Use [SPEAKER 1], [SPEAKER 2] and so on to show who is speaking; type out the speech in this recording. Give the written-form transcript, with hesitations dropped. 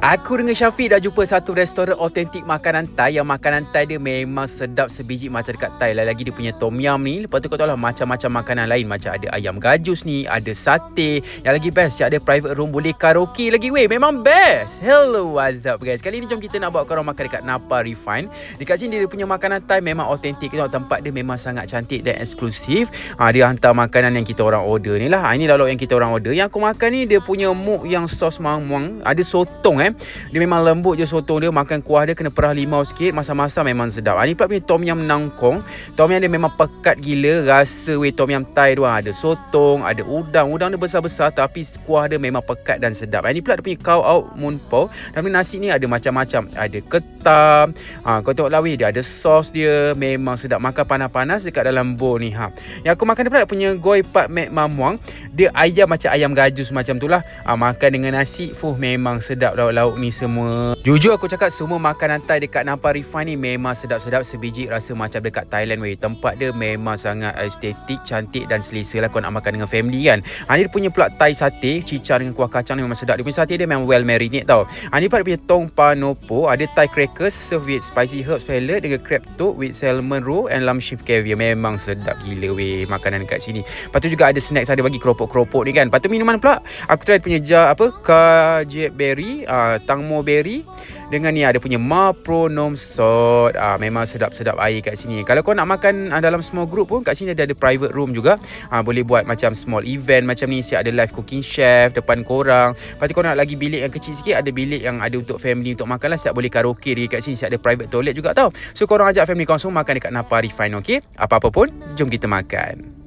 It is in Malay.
[SPEAKER 1] Aku dengan Syafiq dah jumpa satu restoran autentik makanan Thai yang makanan Thai dia memang sedap sebiji macam dekat Thai. Lagi dia punya tom yum ni. Lepas tu kau tahu lah macam-macam makanan lain. Macam ada ayam gajus ni, ada sate. Yang lagi best, ada private room, boleh karaoke lagi weh. Memang best. Hello, what's up guys? Kali ni jom kita nak bawa korang makan dekat Napa Refine. Dekat sini dia punya makanan Thai memang autentik. Kita tengok tempat dia memang sangat cantik dan eksklusif. Dia hantar makanan yang kita orang order ni lah. Ini lauk yang kita orang order. Yang aku makan ni dia punya muk yang sos mangmuang. Ada sotong Dia memang lembut je sotong dia. Makan kuah dia kena perah limau sikit. Masa-masa memang sedap. Ni pula punya tom yum nangkong. Tom yum dia memang pekat gila. Rasa tom yum Thai tu ada sotong, ada udang. Udang dia besar-besar tapi kuah dia memang pekat dan sedap. Ni pula dia punya cow out mun pau. Dan nasi ni ada macam-macam. Ada ketam. Kau tengok lah weh, dia ada sos dia. Memang sedap. Makan panas-panas dekat dalam bowl ni. Yang aku makan dia pula dia punya goi pat mek mamuang. Dia ayam macam ayam gajus macam tu lah. Makan dengan nasi. Memang sedap lauk ni semua. Jujur aku cakap semua makanan Thai dekat Napa Refine ni memang sedap-sedap sebiji rasa macam dekat Thailand weh. Tempat dia memang sangat estetik, cantik dan selesa lah kau nak makan dengan family kan. Ni dia punya pula Thai sate, cicar dengan kuah kacang ni memang sedap. Dia punya sate dia memang well marinate tau. Ni pula dia punya tong panopo, ada Thai crackers serve with spicy herbs pellet dengan crab toast with salmon roe and lamb shank caviar. Memang sedap gila weh makanan dekat sini. Lepas tu juga ada snacks, ada bagi keropok-keropok ni kan. Lepas tu minuman pula aku try punya jar kajep berry, tangmo berry dengan ni ada punya mapronom salt. Memang sedap-sedap air kat sini. Kalau kau nak makan dalam small group pun kat sini ada private room juga. Boleh buat macam small event macam ni. Siap ada live cooking chef depan korang. Lepas tu kau nak lagi bilik yang kecil sikit, ada bilik yang ada untuk family untuk makan lah. Siap boleh karaoke kat sini. Siap ada private toilet juga tau. So korang ajak family kau semua makan dekat Napa Refine, okay? Apa-apa pun jom kita makan.